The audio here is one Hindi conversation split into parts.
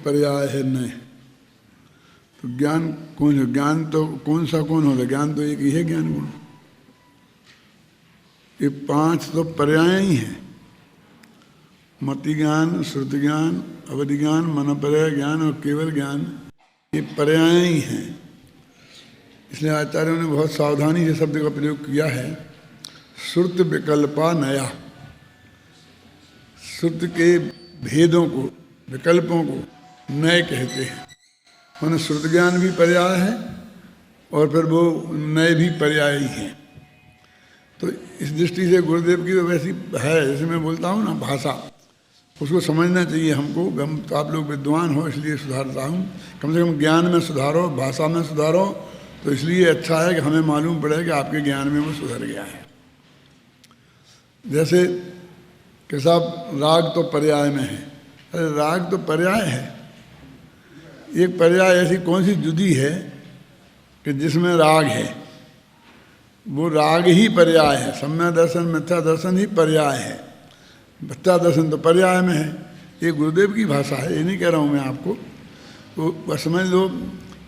पर्याय है न। तो ज्ञान कौन है? ज्ञान तो कौन सा कौन होता है? ज्ञान तो एक ही है, ज्ञान गुण। ये 5 तो पर्याय ही हैं। मति ज्ञान, श्रुति ज्ञान, अवधि ज्ञान, मनपर्याय ज्ञान और केवल ज्ञान, ये पर्याय ही हैं। इसलिए आचार्यों ने बहुत सावधानी से शब्द का प्रयोग किया है। श्रुत विकल्पा नया, श्रुत के भेदों को, विकल्पों को नए कहते हैं। माने श्रुत ज्ञान भी पर्याय है और फिर वो नए भी पर्याय ही हैं। तो इस दृष्टि से गुरुदेव की तो वैसी है, जैसे मैं बोलता हूँ ना भाषा, उसको समझना चाहिए हमको। हम तो आप लोग विद्वान हो इसलिए सुधारता हूँ, कम से कम ज्ञान में सुधारो, भाषा में सुधारो, तो इसलिए अच्छा है कि हमें मालूम पड़े कि आपके ज्ञान में वो सुधर गया है। जैसे कि साहब राग तो पर्याय में है। अरे राग तो पर्याय है। एक पर्याय ऐसी कौन सी जुदी है कि जिसमें राग है? वो राग ही पर्याय है। सम्यक दर्शन, मिथ्या दर्शन ही पर्याय है। मिथ्या दर्शन तो पर्याय में है। ये गुरुदेव की भाषा है, ये नहीं कह रहा हूँ मैं आपको। तो बस समझ लो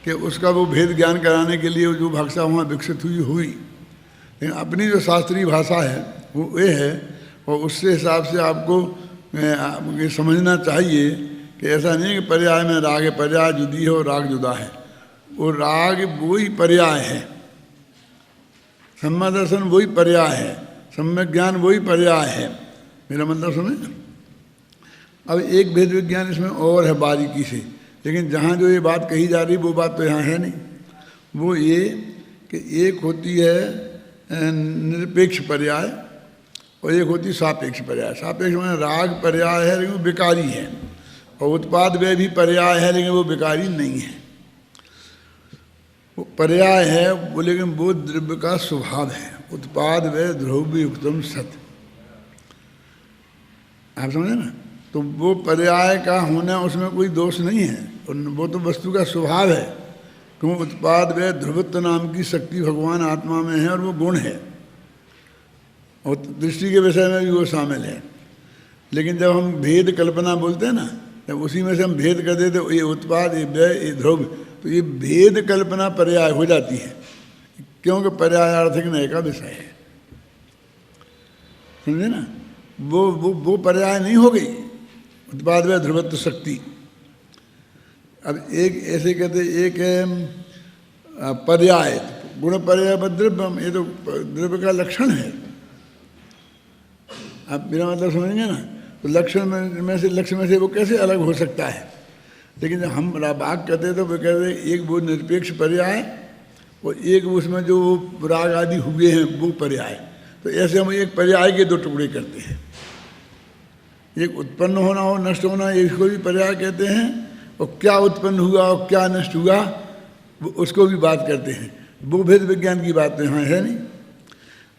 कि उसका वो भेद ज्ञान कराने के लिए जो भाषा वहाँ विकसित हुई। लेकिन अपनी जो शास्त्रीय भाषा है वो ये है, और उससे हिसाब से आपको ये समझना चाहिए कि ऐसा नहीं है कि पर्याय में राग है, पर्याय जुदी है और राग जुदा है। वो राग वही पर्याय है, सम्यक दर्शन वही पर्याय है, सम्यक ज्ञान वही पर्याय है। मेरा मतलब समझे? अब एक भेद विज्ञान इसमें और है बारीकी से, लेकिन जहाँ जो ये बात कही जा रही वो बात तो यहाँ है नहीं। वो ये कि एक होती है निरपेक्ष पर्याय और एक होती सापेक्ष पर्याय। सापेक्ष में राग पर्याय है लेकिन वो विकारी है, और उत्पाद व्यय भी पर्याय है लेकिन वो विकारी नहीं है। वो पर्याय है वो, लेकिन वो द्रव्य का स्वभाव है। उत्पाद व्यय द्रव्य युक्तम सत, आप समझे ना? तो वो पर्याय का होना उसमें कोई दोष नहीं है, और वो तो वस्तु का स्वभाव है। क्यों? उत्पाद व्यय ध्रुवत्व नाम की शक्ति भगवान आत्मा में है और वो गुण है, और दृष्टि के विषय में भी वो शामिल है। लेकिन जब हम भेद कल्पना बोलते हैं ना, जब उसी में से हम भेद कर देते, ये उत्पाद, ये व्यय, ये ध्रुव, तो ये भेद कल्पना पर्याय हो जाती है, क्योंकि पर्यायार्थिक नए का विषय है। समझे ना? वो पर्याय नहीं हो गई उत्पाद व्यय ध्रुवत्व शक्ति। अब एक ऐसे कहते, एक है पर्याय, गुण पर्याय द्रव्य, ये तो द्रव्य का लक्षण है। आप मेरा मतलब समझेंगे ना? तो लक्षण में से, लक्ष्य में से वो कैसे अलग हो सकता है? लेकिन जब हम राग कहते हैं तो वो कहते हैं एक वो निरपेक्ष पर्याय और एक उसमें जो राग आदि हुए हैं वो पर्याय। तो ऐसे हम एक पर्याय के 2 टुकड़े करते हैं। एक उत्पन्न होना और नष्ट होना, इसको भी पर्याय कहते हैं, और क्या उत्पन्न हुआ और क्या नष्ट हुआ उसको भी बात करते हैं। वो भेद विज्ञान की बात तो यहाँ है नहीं।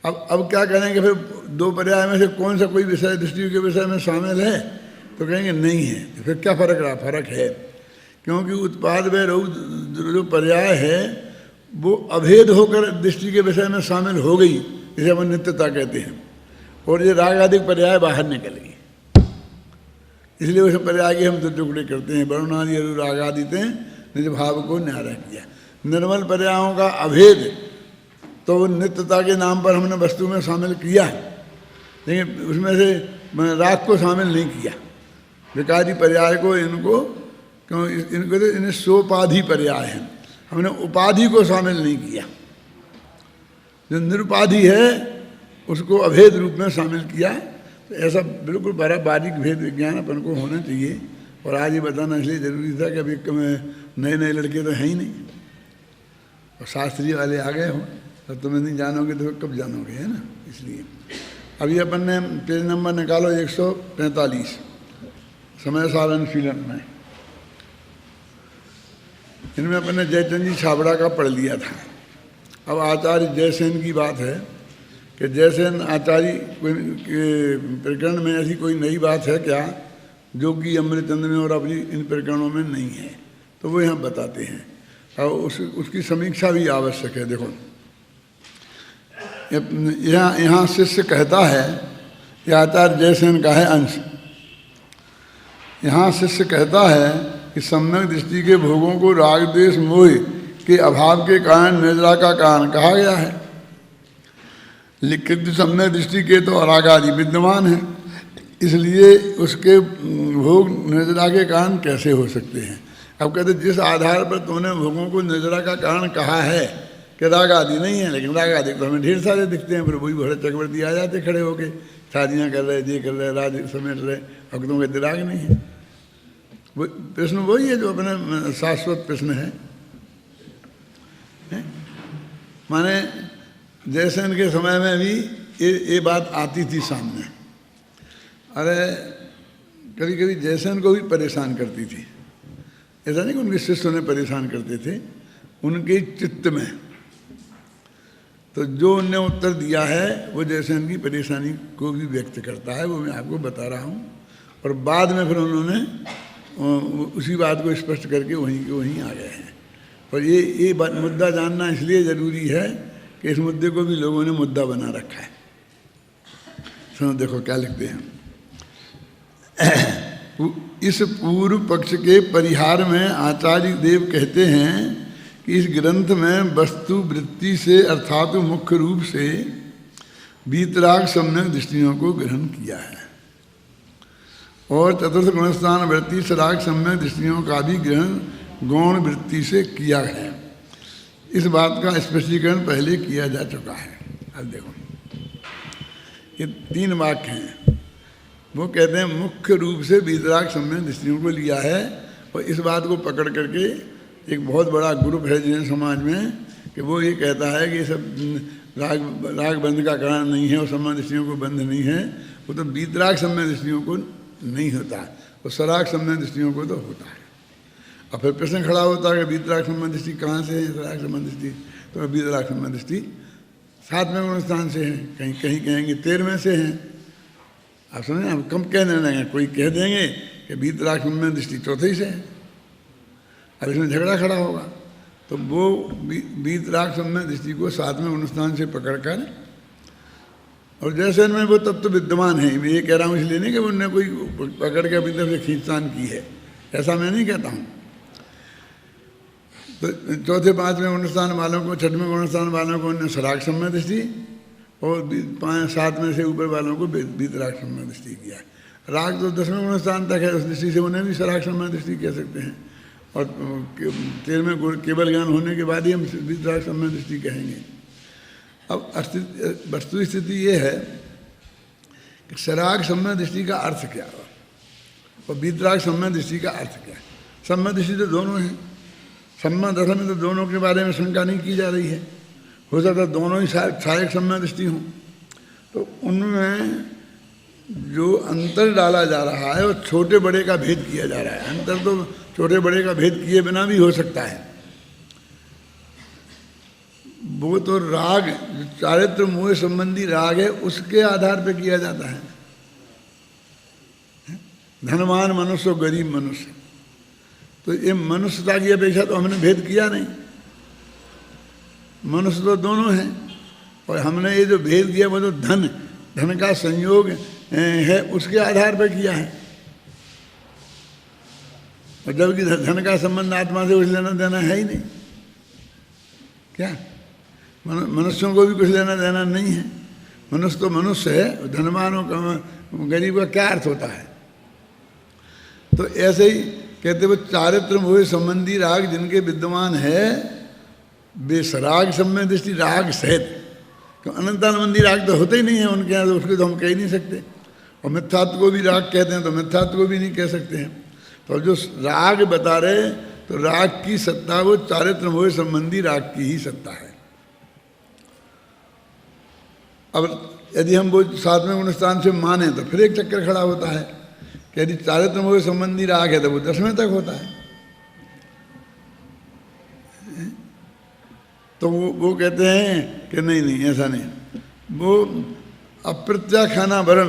अब क्या करेंगे फिर? 2 पर्याय में से कौन सा कोई विषय दृष्टि के विषय में शामिल है? तो कहेंगे नहीं है। तो फिर क्या फर्क रहा? फर्क है, क्योंकि उत्पाद व्यय जो पर्याय है वो अभेद होकर दृष्टि के विषय में शामिल हो गई, जिसे हम नित्यता कहते हैं, और ये राग आदि पर्याय बाहर निकल गई। इसलिए उस पर्याय के हम 2 टुकड़े करते हैं। वर्णादि राग आदि निज भाव को न्यारा किया। निर्मल पर्यायों का अभेद तो नित्यता के नाम पर हमने वस्तु में शामिल किया, लेकिन उसमें से राग को शामिल नहीं किया। विकारी पर्याय को, इनको क्यों, इनको तो इन्हें सोपाधि पर्याय है, हमने उपाधि को शामिल नहीं किया। जो निरुपाधि है उसको अभेद रूप में शामिल किया। तो ऐसा बिल्कुल बड़ा बारीक भेद विज्ञान अपन को होना चाहिए। और आज ये बताना इसलिए जरूरी था कि अभी नए लड़के तो हैं ही नहीं, और शास्त्रीय वाले आ गए हों, तो तुम्हें नहीं जानोगे तो कब जानोगे, है ना? इसलिए अभी अपन ने पेज नंबर निकालो 145 समय सार अनुशीलन में। इनमें अपन ने जयचंद जी छाबड़ा का पढ़ लिया था। अब आचार्य जयसेन की बात है कि जयसेन आचार्य के प्रकरण में ऐसी कोई नई बात है क्या जो कि अमृतचंद्र में और अपनी इन प्रकरणों में नहीं है, तो वो यहाँ बताते हैं। और उसकी समीक्षा भी आवश्यक है। देखो यहाँ शिष्य कहता है कि आचार्य जयसेन का है अंश। यहाँ शिष्य कहता है कि सम्यक दृष्टि के भोगों को राग द्वेष मोह के अभाव के कारण निद्रा का कारण कहा गया है। लिखित सम्यक दृष्टि के तो राग आदि विद्यमान है, इसलिए उसके भोग निद्रा के कारण कैसे हो सकते हैं। अब कहते जिस आधार पर तुमने भोगों को निद्रा का कारण कहा है कि राग आदि नहीं है, लेकिन राग आदि तो हमें ढेर सारे दिखते हैं। प्रभु भरत चक्रवर्ती आ जाते खड़े होके, शादियाँ कर रहे, ये कर रहे, राज समेट रहे, भक्तों के राग नहीं है। वो प्रश्न वही है जो अपने शाश्वत प्रश्न है। माने जयसेन के समय में भी ये बात आती थी सामने। अरे कभी कभी जयसेन को भी परेशान करती थी। ऐसा नहीं कि उनके शिष्य उन्हें परेशान करते थे, उनके चित्त में। तो जो उनने उत्तर दिया है वो जयसेन की परेशानी को भी व्यक्त करता है, वो मैं आपको बता रहा हूँ। और बाद में फिर उन्होंने उसी बात को स्पष्ट करके वहीं के वहीं आ गए हैं। और ये बात मुद्दा जानना इसलिए ज़रूरी है कि इस मुद्दे को भी लोगों ने मुद्दा बना रखा है। सुनो देखो क्या लिखते हैं। इस पूर्व पक्ष के परिहार में आचार्य देव कहते हैं कि इस ग्रंथ में वस्तु वृत्ति से अर्थात मुख्य रूप से वीतराग सम्यक दृष्टियों को ग्रहण किया है और चतुर्थ गुणस्थान वृत्ति सराग सम्यक दृष्टियों का भी ग्रहण गौण वृत्ति से किया है। इस बात का स्पष्टीकरण पहले किया जा चुका है। अब देखो ये 3 वाक्य हैं। वो कहते हैं मुख्य रूप से वीतराग सम्यक दृष्टियों को लिया है, और इस बात को पकड़ करके एक बहुत बड़ा ग्रुप है जैन समाज में कि वो ये कहता है कि सब राग बंध का कारण नहीं है और सम्यक दृष्टियों को बंध नहीं है। वो तो वीतराग सम्यक दृष्टियों को नहीं होता, वो सराग सम्यक दृष्टियों को तो होता है। और फिर प्रश्न खड़ा होता है कि वीतराग सम्यक दृष्टि कहाँ से है, सराग सम्यक दृष्टि। तो वीतराग सम्यक दृष्टि 7वें गुणस्थान से है, कहीं कहीं कहेंगे 13वें से है। आप समझे, हम कम कहने लगे, कोई कह देंगे कि वीतराग सम्यक दृष्टि 4थे से है। अब इसमें झगड़ा खड़ा होगा। तो वो वीतराग सम्यक दृष्टि को 7वें गुणस्थान से पकड़कर, और जैसे में वो तत्व विद्यमान है। मैं ये कह रहा हूँ इसलिए नहीं कि उनने कोई पकड़ के अपनी तरफ से खींचतान की है, ऐसा मैं नहीं कहता हूँ। तो 4थे 5वें गुणस्थान वालों को, 6वें गुणस्थान वालों को उन्होंने सराग सम्यक दृष्टि, और 7वें से ऊपर वालों को वीतराग सम्यक दृष्टि किया। राग तो 10वें गुणस्थान तक है, उस दृष्टि से उन्हें भी सराग सम्यक दृष्टि कह सकते हैं। और 13वें केवल ज्ञान होने के बाद ही हम वीतराग सम्यक दृष्टि कहेंगे। अब वस्तु स्थिति ये है कि सराग सम्यक दृष्टि का अर्थ क्या है और वीतराग सम्यक दृष्टि का अर्थ क्या है। सम्यक दृष्टि तो दोनों हैं। सम्यक दशा में तो दोनों के बारे में शंका नहीं की जा रही है। हो सकता है दोनों ही सहायक सम्यक दृष्टि हों। तो उनमें जो अंतर डाला जा रहा है वो छोटे बड़े का भेद किया जा रहा है। अंतर तो छोटे बड़े का भेद किए बिना भी हो सकता है। वो तो राग जो चारित्र मोह संबंधी राग है उसके आधार पर किया जाता है। धनवान मनुष्य और गरीब मनुष्य, तो ये मनुष्यता की अपेक्षा तो हमने भेद किया नहीं। मनुष्य तो दोनों हैं, और हमने ये जो भेद किया वो तो धन का संयोग है उसके आधार पर किया है। और जबकि धन का संबंध आत्मा से कुछ लेना देना है ही नहीं। क्या मनुष्यों को भी कुछ लेना देना नहीं है। मनुष्य तो मनुष्य है, धनवानों का गरीब का क्या अर्थ होता है। तो ऐसे ही कहते वो चारित्र मोह संबंधी राग जिनके विद्यमान है वे सराग सम्यक दृष्टि राग सहित, तो अनंतानंदी राग तो होते ही नहीं है उनके यहाँ, तो उसको तो हम कह ही नहीं सकते। और मिथ्यात्व को भी राग कहते हैं तो मिथ्यात्व को भी नहीं कह सकते हैं। तो जो राग बता रहे तो राग की सत्ता वो चारित्र मोह संबंधी राग की ही सत्ता है। अब यदि हम वो 7वें गुणस्थान से माने तो फिर एक चक्कर खड़ा होता है कि यदि चारित्र मोह संबंधी राग है तो वो 10वें तक होता है। तो वो कहते हैं कि नहीं ऐसा नहीं, वो अप्रत्याख्याना वर्ण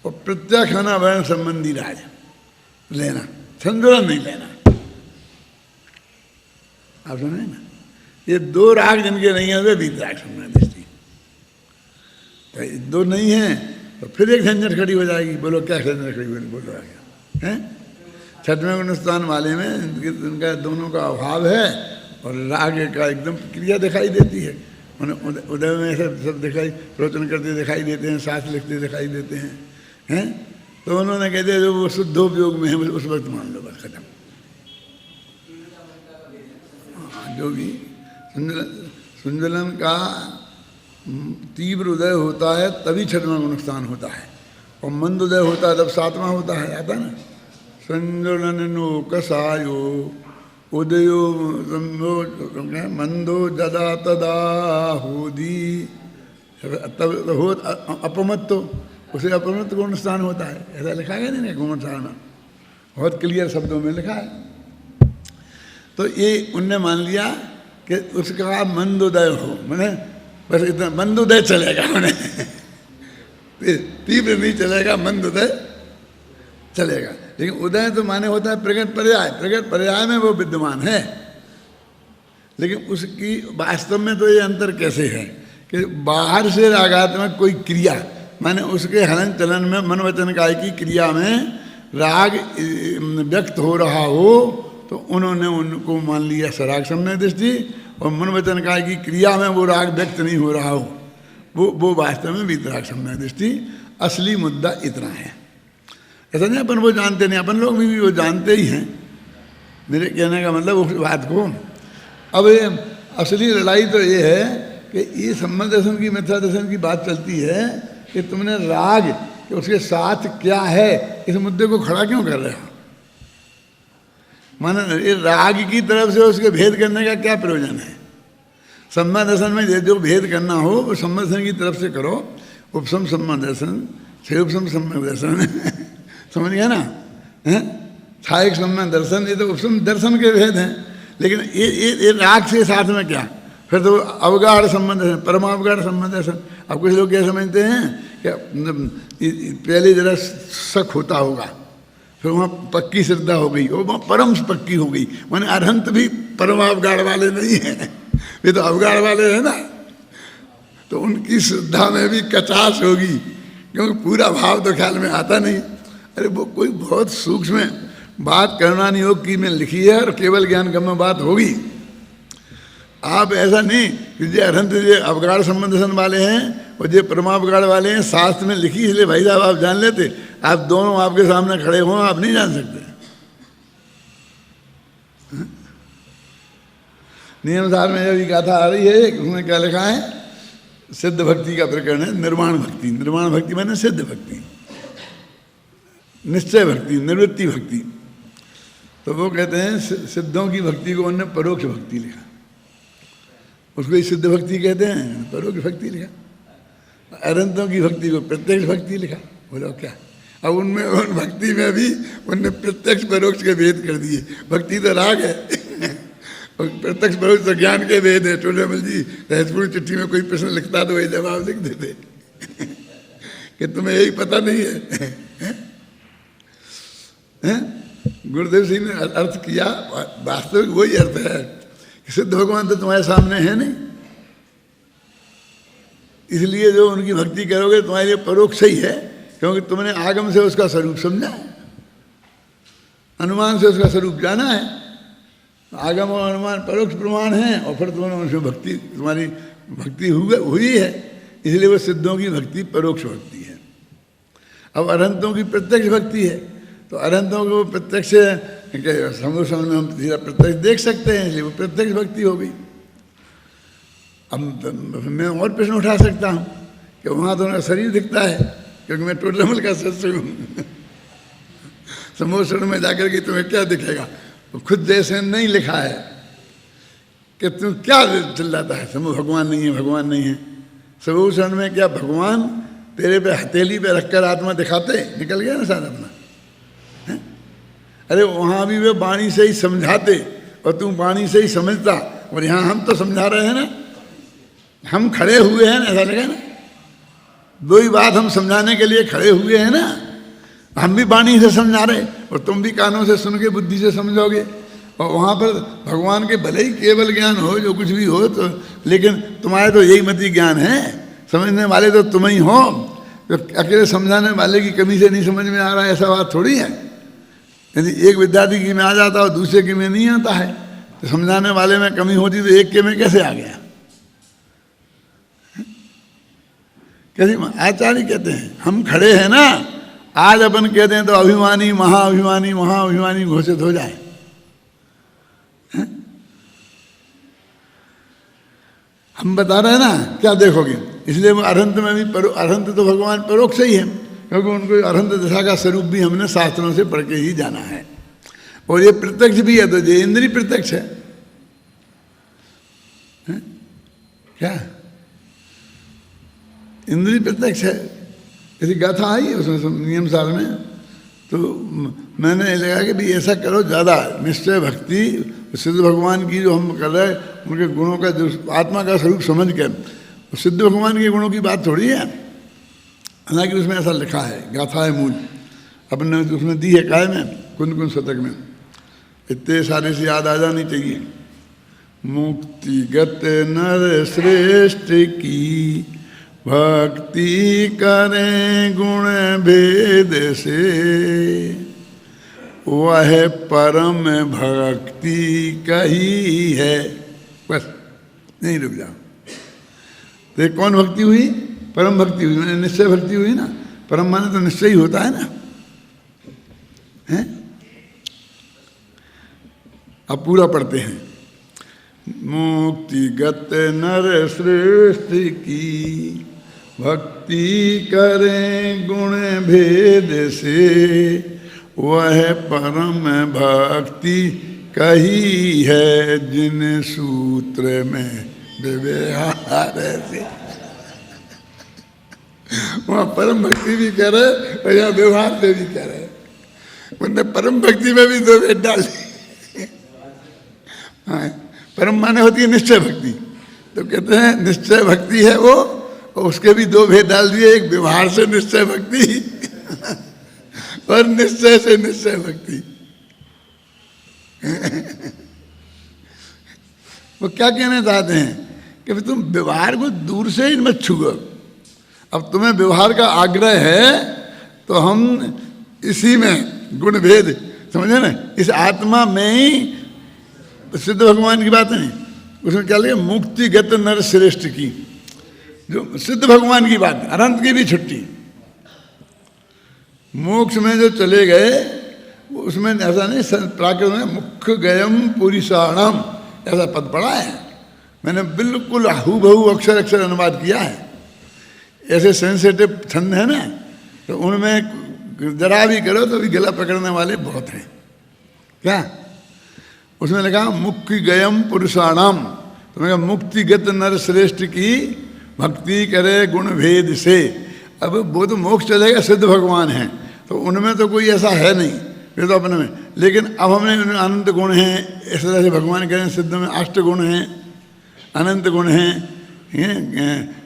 और प्रत्याख्याना वर्ण संबंधी राग लेना, संतुलन नहीं लेना। आप सुने ना, ये 2 राग जिनके नहीं है वे वीतराग सम्यक दृष्टि। दो नहीं है तो फिर एक झंझट खड़ी हो जाएगी। बोलो क्या झंझट खड़ी हो, बोलो आ गया है। छठवें गुण स्थान वाले में इनका दोनों का अभाव है और राग का एकदम क्रिया दिखाई देती है। उन्हें उदय में सब दिखाई, प्रवचन करते दिखाई देते हैं, साथ लिखते दिखाई देते हैं। तो उन्होंने कहते हैं जो वो शुद्धोपयोग में है उस वक्त मान लो, बस खत्म। जो भी सुंदलन का तीव्र उदय होता है तभी छठवां गुण स्थान होता है, और मंद उदय होता है तब सातवां होता है। आता ना संजलनो कसायो उदयो मंदो जदा तदा होदी, तब हो अपमत्त, उसे अपमत्त गुण स्थान होता है। ऐसा लिखा है नहीं गुण स्थान में, बहुत क्लियर शब्दों में लिखा है। तो ये उनने मान लिया कि उसका मंदोदय हो, मैंने बस इतना मंदोदय चलेगा, मैंने तीव्र नहीं चलेगा, मंदोदय चलेगा। लेकिन उदय तो माने होता है प्रगट पर्याय, प्रगट पर्याय में वो विद्यमान है। लेकिन उसकी वास्तव में तो ये अंतर कैसे है कि बाहर से रागात्मक कोई क्रिया, माने उसके हलन चलन में मन वचन काय की क्रिया में राग व्यक्त हो रहा हो तो उन्होंने उनको मान लिया सराग सम्यक दृष्टि, और मन वचन काय की क्रिया में वो राग व्यक्त नहीं हो रहा हो वो वास्तव में वीतराग सम्यक दृष्टि। असली मुद्दा इतना है। ऐसा नहीं अपन वो जानते नहीं, अपन लोग भी वो जानते ही हैं। मेरे कहने का मतलब उस बात को, अब असली लड़ाई तो ये है कि ये संबंध दर्शन की मिथ्या दर्शन की बात चलती है कि तुमने राग कि उसके साथ क्या है इस मुद्दे को खड़ा क्यों कर रहे हो। माना ये राग की तरफ से उसके भेद करने का क्या प्रयोजन है। संबंध दर्शन में जो भेद करना हो वो संबंध दर्शन की तरफ से करो। उपसम संबंध दर्शन, छह उपसम संबंध दर्शन समझ गया ना, छायक संबंध दर्शन, ये तो उपसम दर्शन के भेद हैं। लेकिन ये राग से साथ में क्या, फिर तो अवगाढ़ संबंध दर्शन, परमावगाढ़ संबंध दर्शन। अब कुछ लोग क्या समझते हैं कि पहले जरा शक होता होगा, फिर वहाँ पक्की श्रद्धा हो गई, वो वहाँ परम पक्की हो गई। माने अरहंत भी परमावगाढ़ वाले नहीं हैं, वे तो अवगाढ़ वाले हैं ना, तो उनकी श्रद्धा में भी कचास होगी, क्योंकि पूरा भाव तो ख्याल में आता नहीं। अरे वो कोई बहुत सूक्ष्म बात करना नहीं योग की में लिखी है और केवल ज्ञान गम्य बात होगी। आप ऐसा नहीं कि जो अरहंत जो अवगाढ़ संबंध दर्शन वाले हैं और जो परमावगाढ़ वाले हैं शास्त्र में लिखी, इसलिए भाई साहब आप जान लेते। आप दोनों आपके सामने खड़े हों, आप नहीं जान सकते। नियम सार में जब गाथा आ रही है, उसमें क्या लिखा है, सिद्ध भक्ति का प्रकरण है। निर्माण भक्ति, निर्माण भक्ति माने सिद्ध भक्ति, निश्चय भक्ति, निवृत्ति भक्ति। तो वो कहते हैं सिद्धों की भक्ति को उन्होंने परोक्ष भक्ति लिखा, उसको ही सिद्ध भक्ति कहते हैं, परोक्ष भक्ति लिखा। अरहंतों की भक्ति को प्रत्यक्ष भक्ति लिखा। बोलो क्या, अब उनमें उन भक्ति में भी उनने प्रत्यक्ष परोक्ष के भेद कर दिए। भक्ति तो राग है और प्रत्यक्ष परोक्ष तो ज्ञान के भेद है। टोलेमल जी रहसपुर चिट्ठी में कोई प्रश्न लिखता तो वही जवाब लिख देते कि तुम्हें यही पता नहीं है। गुरुदेव सिंह ने अर्थ किया, वास्तविक वही अर्थ है कि सिद्ध भगवान तो तुम्हारे सामने है नहीं, इसलिए जो उनकी भक्ति करोगे तुम्हारे लिए परोक्ष ही है, क्योंकि तुमने आगम से उसका स्वरूप समझा है, अनुमान से उसका स्वरूप जाना है। आगम और अनुमान परोक्ष प्रमाण हैं, और फिर तुमने उनसे भक्ति, तुम्हारी भक्ति हुई है, इसलिए वो सिद्धों की भक्ति परोक्ष भक्ति है। अब अरहंतों की प्रत्यक्ष भक्ति है, तो अरहंतों को प्रत्यक्ष समूह में हम प्रत्यक्ष देख सकते हैं, इसलिए वो प्रत्यक्ष भक्ति हो गई। अब मैं और प्रश्न उठा सकता हूँ कि वहाँ तो उनका शरीर दिखता है, क्योंकि मैं टोटल का सत्संग हूँ। समूह में जाकर के तुम्हें क्या दिखेगा, खुद जैसे नहीं लिखा है कि तुम क्या चिल्लाता है, समूह भगवान नहीं है, भगवान नहीं है। समूह में क्या भगवान तेरे पे हथेली पे रखकर आत्मा दिखाते, निकल गया ना सारा अपना। अरे वहाँ भी वे वाणी से ही समझाते और तू वाणी से ही समझता, और यहाँ हम तो समझा रहे हैं ना, हम खड़े हुए हैं ना, ऐसा लगा ना, दो ही बात हम समझाने के लिए खड़े हुए हैं ना। हम भी वाणी से समझा रहे और तुम भी कानों से सुन के बुद्धि से समझोगे। और वहाँ पर भगवान के भले ही केवल ज्ञान हो, जो कुछ भी हो, तो लेकिन तुम्हारे तो यही मति ज्ञान है, समझने वाले तो तुम ही हो। तो अकेले समझाने वाले की कमी से नहीं समझ में आ रहा है, ऐसा बात थोड़ी है। यदि एक विद्यार्थी की में आ जाता और दूसरे की में नहीं आता है तो समझाने वाले में कमी होती तो एक के में कैसे आ गया? कैसे? आचार्य कहते हैं हम खड़े हैं ना, आज अपन कहते हैं तो अभिमानी महाअभिमानी महाअभिमानी घोषित हो जाए। हम बता रहे हैं ना, क्या देखोगे? इसलिए वो अरहंत में भी अरहंत तो भगवान परोक्ष ही है, क्योंकि उनको अरहंत दशा का स्वरूप भी हमने शास्त्रों से पढ़ के ही जाना है। और ये प्रत्यक्ष भी है, तो ये इंद्रिय प्रत्यक्ष है। क्या इंद्रिय प्रत्यक्ष है? ऐसी गाथा आई है उसमें नियम सार में, तो मैंने लगा कि भाई ऐसा करो, ज़्यादा निश्चय भक्ति सिद्ध भगवान की जो हम कर रहे हैं, उनके गुणों का जो आत्मा का स्वरूप समझ के, सिद्ध भगवान के गुणों की बात थोड़ी है। हालांकि उसमें ऐसा लिखा है, गाथा है मूल, अपने उसमें दी है काय में, कुन शतक में, इतने सारे से याद आ जानी चाहिए। मुक्तिगत नर श्रेष्ठ की भक्ति करें गुण भेद से, वह परम भक्ति कही है। बस नहीं, रुक जाओ। तो कौन भक्ति हुई? परम भक्ति हुई, मैंने निश्चय भक्ति हुई ना। परम माने तो निश्चय ही होता है ना, है? अब पूरा पढ़ते हैं। मुक्तिगत नर श्रेष्ठ की भक्ति करें गुण भेद से, वह परम भक्ति कही है जिन सूत्र में व्यवहार से। वहाँ परम भक्ति भी करे और यहाँ व्यवहार से भी करे। उनने परम भक्ति में भी दो भेद डाल दी। परम माने होती है निश्चय भक्ति, तो कहते हैं निश्चय भक्ति है वो, और उसके भी दो भेद डाल दिए, एक व्यवहार से निश्चय भक्ति और निश्चय से निश्चय भक्ति। वो क्या कहना चाहते हैं कि तुम व्यवहार को दूर से ही मत छुओ। अब तुम्हें व्यवहार का आग्रह है तो हम इसी में गुण भेद समझे ना, इस आत्मा में ही सिद्ध भगवान की बात नहीं, उसमें क्या लगे? मुक्तिगत नर श्रेष्ठ की, जो सिद्ध भगवान की बात, अनंत की भी छुट्टी। मोक्ष में जो चले गए उसमें ऐसा नहीं, प्राकृत में मुख्य गयम पुरुषाणम ऐसा पद पड़ा है। मैंने बिल्कुल हूबहू अक्षर अक्षर अनुवाद किया है। ऐसे सेंसिटिव छंद है ना, तो उनमें जरा भी करो तो भी गला पकड़ने वाले बहुत हैं। क्या उसमें लिखा? मुक्ति गयम पुरुषाणाम, तो मैं मुक्तिगत नर श्रेष्ठ की भक्ति करे गुण भेद से। अब वो तो मोक्ष चलेगा, सिद्ध भगवान हैं, तो उनमें तो कोई ऐसा है नहीं, ये तो अपने में। लेकिन अब हमने अनंत गुण हैं, इस तरह से भगवान करें सिद्ध में अष्ट गुण हैं, अनंत गुण हैं,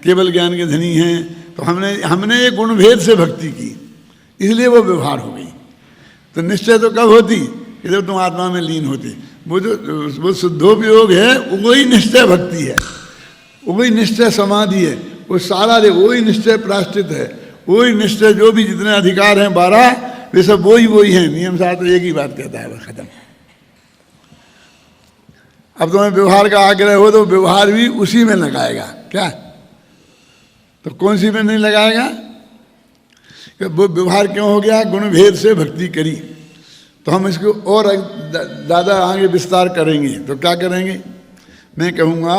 केवल ज्ञान के धनी हैं, तो हमने ये गुण भेद से भक्ति की, इसलिए वो व्यवहार हो गई। तो निश्चय तो कब होती? जब तुम आत्मा में लीन होती। वो शुद्धोपयोग है, वही निश्चय भक्ति है, वही निश्चय समाधि है, वो सारा वही निश्चय प्रायश्चित है, वही निश्चय जो भी जितने अधिकार हैं 12 वे सब वही हैं। नियम शास्त्र एक ही बात कहता है, बस खत्म। अब तुम्हें व्यवहार का आग्रह हो तो व्यवहार भी उसी में लगाएगा। क्या? तो कौन सी में नहीं लगाएगा? वो व्यवहार क्यों हो गया? गुण भेद से भक्ति करी। तो हम इसको और ज़्यादा आगे विस्तार करेंगे। तो क्या करेंगे? मैं कहूँगा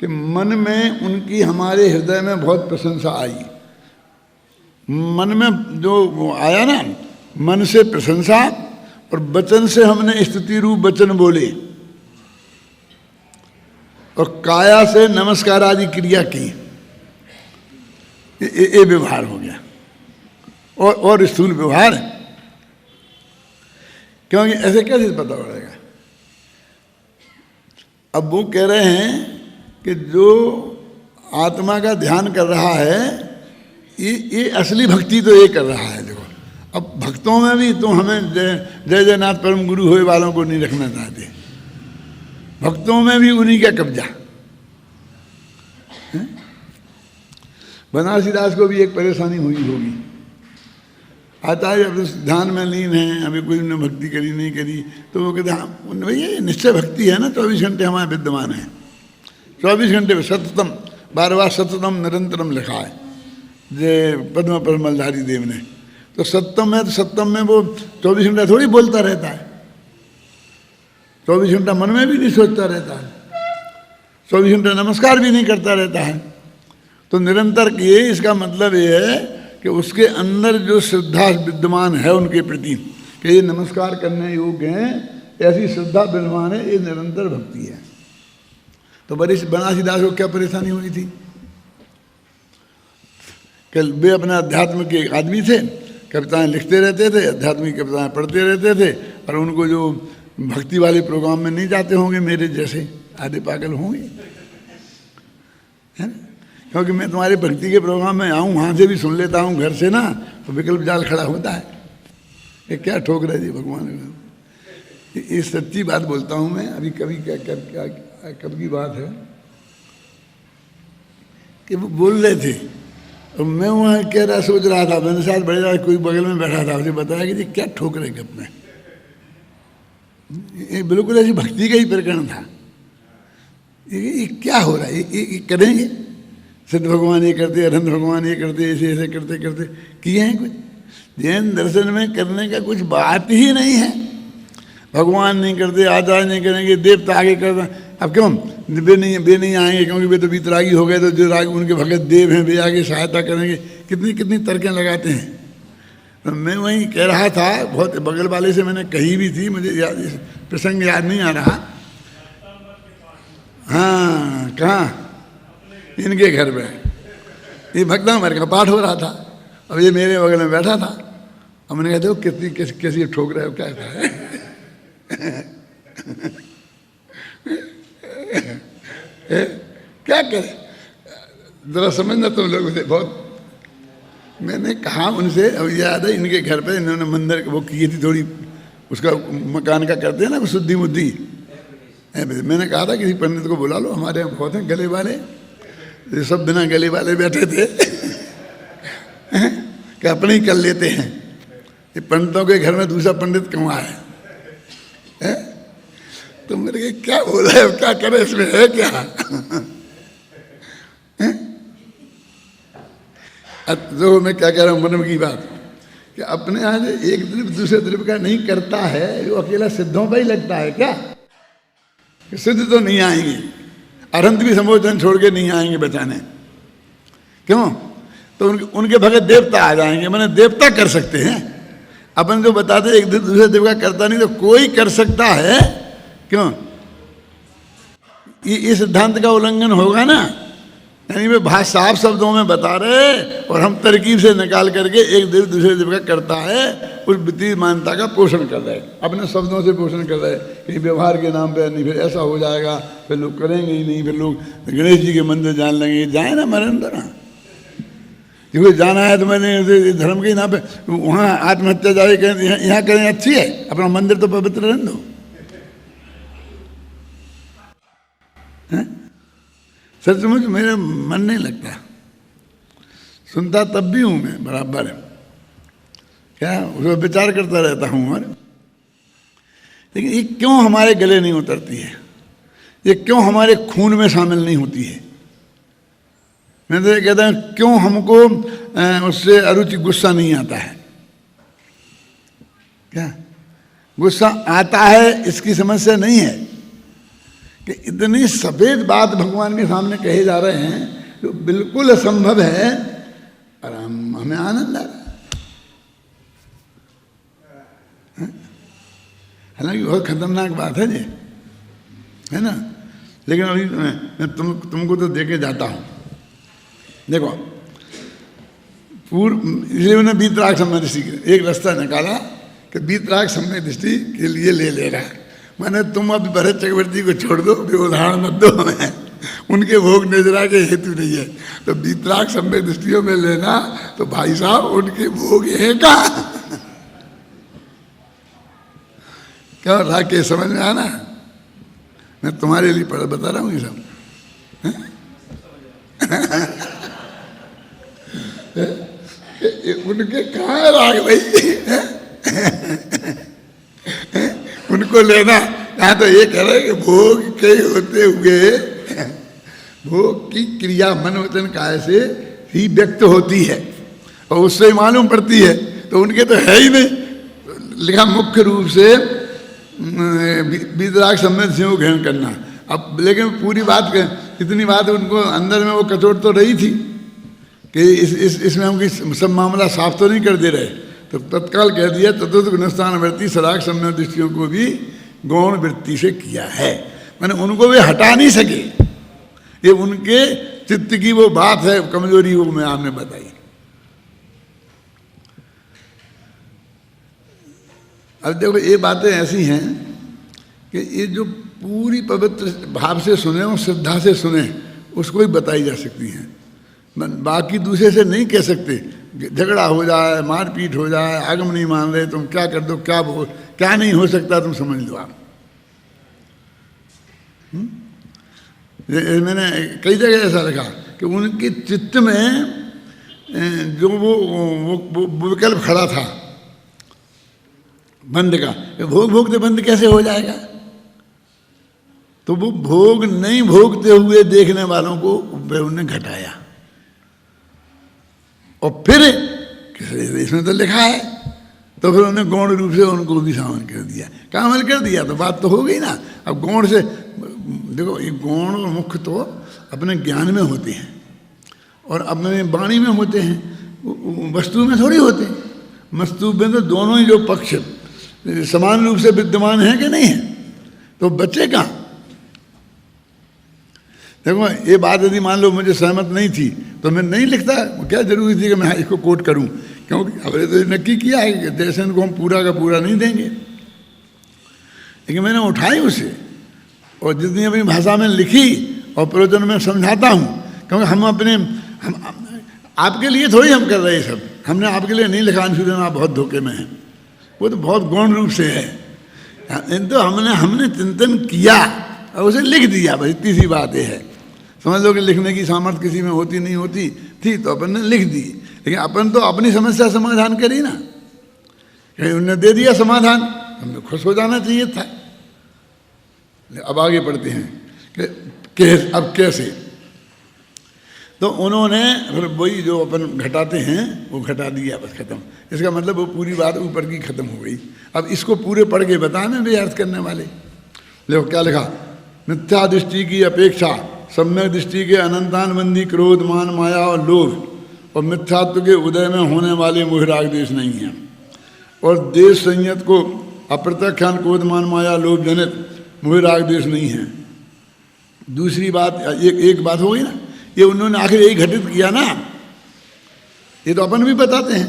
कि मन में उनकी हमारे हृदय में बहुत प्रशंसा आई। मन में जो आया ना, मन से प्रशंसा और वचन से हमने स्तुति रूप वचन बोले और काया से नमस्कार आदि क्रिया की, ये व्यवहार हो गया और स्थूल व्यवहार है। क्योंकि ऐसे कैसे पता पड़ेगा? अब वो कह रहे हैं कि जो आत्मा का ध्यान कर रहा है ये असली भक्ति तो ये कर रहा है। देखो अब भक्तों में भी तो हमें जय जयनाथ परम गुरु होए वालों को नहीं रखना चाहते, भक्तों में भी उन्हीं का कब्जा। बनारसी दास को भी एक परेशानी हुई होगी, आता है अब ध्यान में लीन है, अभी कोई ने भक्ति करी नहीं करी, तो वो कहते हाँ भैया ये निश्चय भक्ति है ना, 24 घंटे हमारे विद्यमान है, 24 घंटे में सततम, बार बार सततम निरंतरम लिखा है जे पद्म परमलधारी देव ने। तो सत्यम है, तो सत्यम में वो 24 घंटा थोड़ी बोलता रहता है, 24 घंटा मन में भी नहीं सोचता रहता है, 24 घंटा नमस्कार भी नहीं करता रहता है। तो निरंतर किए, इसका मतलब ये है कि उसके अंदर जो श्रद्धा विद्यमान है उनके प्रति कि ये नमस्कार करने योग्य हैं, ऐसी श्रद्धा विद्यमान है, ये निरंतर भक्ति है। तो बनारसी दास को क्या परेशानी हुई थी कि वे अपने अध्यात्म के एक आदमी थे, कविताएं लिखते रहते थे, आध्यात्मिक कविताएं पढ़ते रहते थे, और उनको जो भक्ति वाले प्रोग्राम में नहीं जाते होंगे मेरे जैसे, आधे पागल होंगे, है ना? क्योंकि मैं तुम्हारे भक्ति के प्रोग्राम में आऊँ, वहाँ से भी सुन लेता हूँ घर से ना, तो विकल्प जाल खड़ा होता है ये क्या ठोक रहे जी भगवान। ये सच्ची बात बोलता हूँ मैं। अभी कभी कब की बात है कि वो बोल रहे थे और मैं वहाँ कह रहा सोच रहा था, मैंने साथ बड़े रहा, कोई बगल में बैठा था, उसे बताया कि जी क्या ठोक रहे गप में। ये बिल्कुल ऐसी भक्ति का ही प्रकरण था। ये क्या हो रहा है, ये करेंगे सिद्ध भगवान ये करते, अरहंत भगवान ये करते, ऐसे ऐसे करते करते किए हैं कुछ। जैन दर्शन में करने का कुछ बात ही नहीं है। भगवान नहीं करते, आचार्य नहीं करेंगे, देवता आगे कर रहे। अब क्यों वे नहीं आएंगे क्योंकि वे तो बीतरागी हो गए, तो जो राग उनके भगत देव हैं वे आगे सहायता करेंगे। कितनी कितनी तर्कें लगाते हैं। तो मैं वहीं कह रहा था, बहुत बगल वाले से मैंने कही भी थी, मुझे प्रसंग याद नहीं आ रहा। हाँ कहाँ, इनके घर में ये भक्तामृत का पाठ हो रहा था, अब ये मेरे बगल में बैठा था। अब मैंने कहा देखो कितनी कैसी ठोक रहे हो, क्या है क्या करे, जरा समझना तुम लोग से। बहुत मैंने कहा उनसे, अब याद है इनके घर पे इन्होंने मंदिर वो की थी थोड़ी, उसका मकान का करते हैं ना शुद्धि मुद्धि। मैंने कहा था किसी पंडित को बुला लो, हमारे यहाँ बहुत हैं गले वाले, ये सब बिना गले वाले बैठे थे कि अपने ही कर लेते हैं। ये पंडितों के घर में दूसरा पंडित क्यों आए है? तो मेरे के क्या बोला है, क्या करे इसमें है क्या जो मैं क्या कह रहा हूँ मन की बात कि अपने यहाँ एक द्रव्य दूसरे द्रव्य का नहीं करता है, वो अकेला सिद्धों पर ही लगता है क्या? सिद्ध तो नहीं आएंगे, अरहंत भी संबोधन छोड़ के नहीं आएंगे बचाने। क्यों? तो उनके भगत देवता आ जाएंगे, मैंने देवता कर सकते हैं। अपन जो बताते एक दूसरे देव का करता नहीं, तो कोई कर सकता है। क्यों? ये सिद्धांत का उल्लंघन होगा ना। यानी वे भाषा साफ शब्दों में बता रहे और हम तरकीब से निकाल करके एक देव दूसरे देव का करता है, उस वित्तीय मान्यता का पोषण कर रहे, अपने शब्दों से पोषण कर रहे कि व्यवहार के नाम पे नहीं, फिर ऐसा हो जाएगा, फिर लोग करेंगे ही नहीं, फिर लोग गणेश जी के मंदिर जान लेंगे। जाए ना मरेंद्र ना, क्योंकि जाना है तो मैंने धर्म के नाम पे वहाँ आत्महत्या जाए करें, यहाँ करें अच्छी है, अपना मंदिर तो पवित्र रहने दो। सचमुच मेरा मन नहीं लगता, सुनता तब भी हूँ मैं बराबर, क्या उसमें विचार करता रहता हूँ। और लेकिन ये क्यों हमारे गले नहीं उतरती है, ये क्यों हमारे खून में शामिल नहीं होती है? मैं तो ये कहता हूँ क्यों हमको उससे अरुचि गुस्सा नहीं आता है? क्या गुस्सा आता है इसकी समस्या नहीं है कि इतनी सफेद बात भगवान के सामने कहे जा रहे हैं जो बिल्कुल असंभव है, और हमें आनंद आ रहा है। हालांकि बहुत खतरनाक बात है ये, है ना। लेकिन अभी मैं तुमको तो देके जाता हूँ। देखो इसलिए उन्हें बीतराग सम्य दृष्टि एक रास्ता निकाला कि बीतराग सम्य दृष्टि के लिए ले रहा है। मैंने तुम अब भरत चक्रवर्ती को छोड़ दो, भी उदाहरण मत दो हमें, उनके भोग निद्रा के हेतु नहीं है। तो बीतराग सम्य दृष्टियों में लेना तो भाई साहब उनके भोग है का क्या राग के समझ में आना। मैं तुम्हारे लिए बता रहा हूँ ये सब। उनके कहाँ है राग भाई? उनको लेना, यहाँ तो ये कह रहे कि भोग के होते हुए भोग की क्रिया मन वचन काय से ही व्यक्त होती है और उससे ही मालूम पड़ती है, तो उनके तो है ही नहीं। लिखा मुख्य रूप से वीतराग सम्यक सिंह ग्रहण करना। अब लेकिन पूरी बात इतनी बात उनको अंदर में वो कचोट तो रही थी कि इसमें हम सब मामला साफ तो नहीं कर दे रहे, तो तत्काल कह दिया तत्व गुणस्थान वृत्ति सराग सम्यक दृष्टियों को भी गौण वृत्ति से किया है। मैंने उनको भी हटा नहीं सके, ये उनके चित्त की वो बात है, कमजोरी वो मैं आपने बताई। अब देखो ये बातें ऐसी हैं कि ये जो पूरी पवित्र भाव से सुने और श्रद्धा से सुने उसको ही बताई जा सकती हैं, बाकी दूसरे से नहीं कह सकते। झगड़ा हो जाए, मारपीट हो जाए, आगम नहीं मान रहे, तुम क्या कर दो, क्या नहीं हो सकता, तुम समझ लो आप। मैंने कई जगह ऐसा लिखा कि उनके चित्त में जो वो विकल्प खड़ा था बंद का, भोग भोगते बंद कैसे हो जाएगा, तो वो भोग नहीं भोगते हुए देखने वालों को उन्होंने घटाया। और फिर इसमें तो लिखा है, तो फिर उन्होंने गौण रूप से उनको भी शामिल कर दिया। शामिल कर दिया तो बात तो हो गई ना। अब गौण से देखो, ये गौण और मुख्य तो अपने ज्ञान में होते हैं और अपने वाणी में होते हैं, वस्तु में थोड़ी होते हैं। वस्तु में तो दोनों ही जो पक्ष समान रूप से विद्यमान हैं कि नहीं है, तो बच्चे कहाँ। देखो ये बात यदि मान लो मुझे सहमत नहीं थी तो मैं नहीं लिखता, क्या जरूरी थी कि मैं इसको कोट करूं, क्योंकि हमने तो नक्की किया है कि दर्शन को हम पूरा का पूरा नहीं देंगे। लेकिन मैंने उठाई उसे और जितनी अपनी भाषा में लिखी और प्रवचन में समझाता हूँ, क्योंकि हम आपके लिए थोड़ी हम कर रहे हैं सब, हमने आपके लिए नहीं लिखा। अंशुधन आप बहुत धोखे में हैं, वो तो बहुत गौण रूप से है। तो हमने चिंतन किया और उसे लिख दिया, बस इतनी सी बात है। समझ लो कि लिखने की सामर्थ्य किसी में होती नहीं होती थी तो अपन ने लिख दी, लेकिन अपन तो अपनी समस्या समाधान करी ना, कहीं उन्होंने दे दिया समाधान, हमें खुश हो जाना चाहिए था। अब आगे पढ़ते हैं कि अब कैसे। तो उन्होंने फिर वही जो अपन घटाते हैं वो घटा दिया, बस खत्म। इसका मतलब वो पूरी बात ऊपर की खत्म हो गई। अब इसको पूरे पढ़ के बताने भी अर्थ करने वाले। देखो क्या लिखा, मिथ्या दृष्टि की अपेक्षा सम्यक दृष्टि के अनंतानबंदी क्रोध मान माया और लोभ और मिथ्यात्व के उदय में होने वाले मोह राग देश नहीं है, और देश संयत को अप्रत्यक्षान क्रोध मान माया लोभ जनित मोह राग देश नहीं है। दूसरी बात एक बात हो गई ना, ये उन्होंने आखिर यही घटित किया ना। ये तो अपन भी बताते हैं